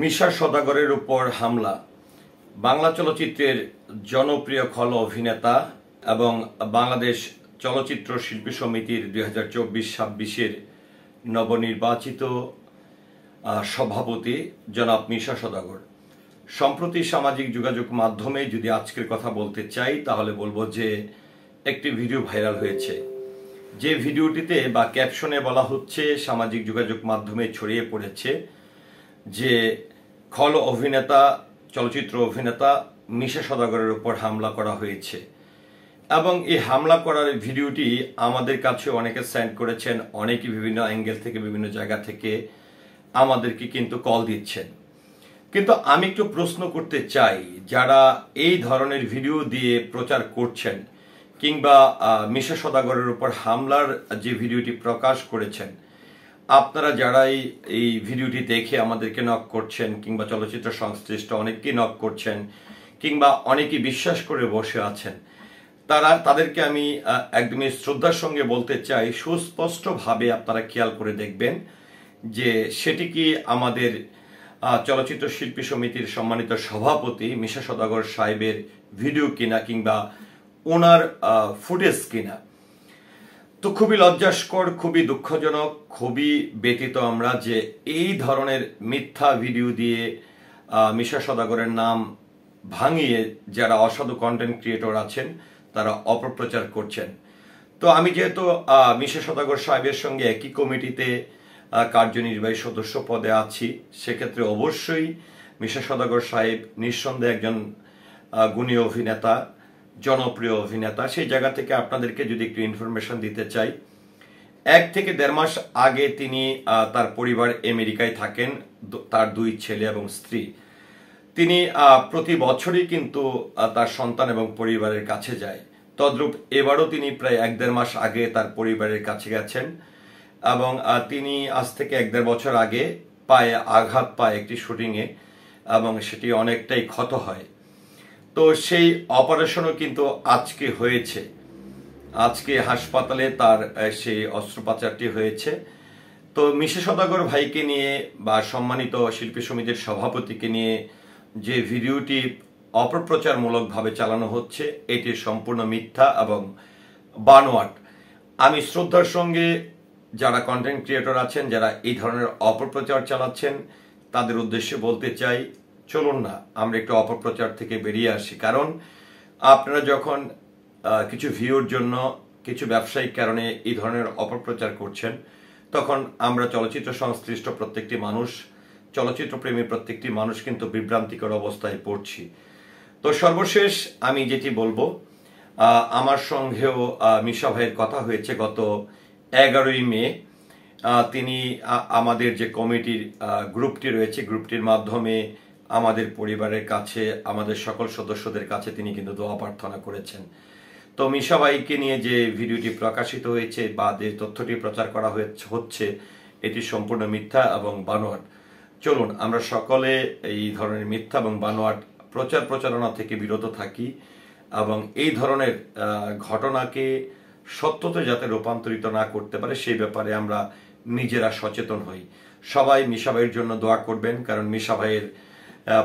মিশা সওদাগরের উপর হামলা। বাংলা চলচ্চিত্রের জনপ্রিয় খল অভিনেতা এবং বাংলাদেশ চলচ্চিত্র শিল্পী সমিতির 2024-26 নবনির্বাচিত সভাপতি জনাব মিশা সওদাগর সম্প্রতি সামাজিক যোগাযোগ মাধ্যমে যদি আজকের কথা বলতে চাই তাহলে বলবো যে একটি ভিডিও ভাইরাল হয়েছে, যে ভিডিওটিতে বা ক্যাপশনে বলা হচ্ছে, সামাজিক যোগাযোগ মাধ্যমে ছড়িয়ে পড়েছে যে খল অভিনেতা, চলচ্চিত্র অভিনেতা মিশা সওদাগরের উপর হামলা করা হয়েছে। এবং এই হামলা করার ভিডিওটি আমাদের কাছে অনেকে সেন্ড করেছেন, অনেকে বিভিন্ন অ্যাঙ্গেল থেকে বিভিন্ন জায়গা থেকে আমাদেরকে কিন্তু কল দিচ্ছেন। কিন্তু আমি একটু প্রশ্ন করতে চাই, যারা এই ধরনের ভিডিও দিয়ে প্রচার করছেন কিংবা মিশা সওদাগরের উপর হামলার যে ভিডিওটি প্রকাশ করেছেন, আপনারা যারাই এই ভিডিওটি দেখে আমাদেরকে নক করছেন কিংবা চলচ্চিত্র সংশ্লিষ্ট অনেককেই নক করছেন কিংবা অনেকেই বিশ্বাস করে বসে আছেন, তাদেরকে আমি একদমই শ্রদ্ধার সঙ্গে বলতে চাই, সুস্পষ্টভাবে আপনারা খেয়াল করে দেখবেন যে সেটি কি আমাদের চলচ্চিত্র শিল্পী সমিতির সম্মানিত সভাপতি মিশা সওদাগর সাহেবের ভিডিও কিনা কিংবা ওনার ফুটেজ কিনা। তো খুবই লজ্জাস্কর, খুবই দুঃখজনক, খুবই ব্যথিত আমরা যে এই ধরনের মিথ্যা ভিডিও দিয়ে মিশা সওদাগরের নাম ভাঙিয়ে যারা অসাধু কন্টেন্ট ক্রিয়েটর আছেন তারা অপপ্রচার করছেন। তো আমি যেহেতু মিশা সওদাগর সাহেবের সঙ্গে একই কমিটিতে কার্যনির্বাহী সদস্য পদে আছি, সেক্ষেত্রে অবশ্যই মিশা সওদাগর সাহেব নিঃসন্দেহে একজন গুণী অভিনেতা, জনপ্রিয় অভিনেতা। সেই জায়গা থেকে আপনাদেরকে যদি একটু ইনফরমেশন দিতে চাই, 1 থেকে 1.5 মাস আগে তিনি তার পরিবার আমেরিকায় থাকেন, তার 2 ছেলে এবং স্ত্রী। তিনি প্রতি বছরই কিন্তু তার সন্তান এবং পরিবারের কাছে যায়। তদ্রূপ এবারও তিনি প্রায় 1-1.5 মাস আগে তার পরিবারের কাছে গেছেন এবং তিনি আজ থেকে 1-1.5 বছর আগে পায়ে আঘাত পায় একটি শুটিংয়ে এবং সেটি অনেকটাই ক্ষত হয়। তো সেই অপারেশনও কিন্তু আজকে হয়েছে, আজকে হাসপাতালে তার সেই অস্ত্রোপচারটি হয়েছে। তো মিশা সওদাগর ভাইকে নিয়ে বা সম্মানিত শিল্পী সমিতির সভাপতিকে নিয়ে যে ভিডিওটি অপপ্রচারমূলকভাবে চালানো হচ্ছে, এটি সম্পূর্ণ মিথ্যা এবং বানোয়াট। আমি শ্রদ্ধার সঙ্গে যারা কন্টেন্ট ক্রিয়েটর আছেন, যারা এই ধরনের অপপ্রচার চালাচ্ছেন, তাদের উদ্দেশ্যে বলতে চাই, চলুন না আমরা একটু অপপ্রচার থেকে বেরিয়ে আসি। কারণ আপনারা যখন কিছু ভিউর জন্য, কিছু ব্যবসায়িক কারণে এই ধরনের অপপ্রচার করছেন, তখন আমরা চলচ্চিত্র সংশ্লিষ্ট প্রত্যেকটি মানুষ, চলচ্চিত্র প্রেমী প্রত্যেকটি মানুষ কিন্তু বিভ্রান্তিকর অবস্থায় পড়ছি। তো সর্বশেষ আমি যেটি বলবো, আমার সঙ্গেও মিশা ভাইয়ের কথা হয়েছে গত 11ই মে। তিনি আমাদের যে কমিটির গ্রুপটি রয়েছে, গ্রুপটির মাধ্যমে আমাদের পরিবারের কাছে, আমাদের সকল সদস্যদের কাছে তিনি কিন্তু দোয়া প্রার্থনা করেছেন। তো মিশা ভাইকে নিয়ে যে ভিডিওটি প্রকাশিত হয়েছে বা যে তথ্যটি প্রচার করা হচ্ছে, এটি সম্পূর্ণ মিথ্যা এবং বানোয়াট। চলুন আমরা সকলে এই ধরনের মিথ্যা এবং বানোয়াট প্রচারণা থেকে বিরত থাকি এবং এই ধরনের ঘটনাকে সত্যতে যাতে রূপান্তরিত না করতে পারে সেই ব্যাপারে আমরা নিজেরা সচেতন হই। সবাই মিশা ভাইয়ের জন্য দোয়া করবেন, কারণ মিশা ভাইয়ের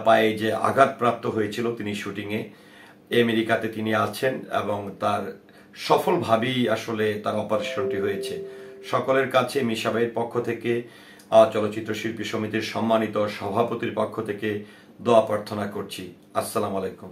পায়ে যে আঘাতপ্রাপ্ত হয়েছিল, তিনি শুটিংয়ে আমেরিকাতে তিনি আছেন এবং তার সফলভাবেই আসলে তার অপারেশনটি হয়েছে। সকলের কাছে মিশা ভাইয়ের পক্ষ থেকে, চলচ্চিত্র শিল্পী সমিতির সম্মানিত সভাপতির পক্ষ থেকে দোয়া প্রার্থনা করছি। আসসালামু আলাইকুম।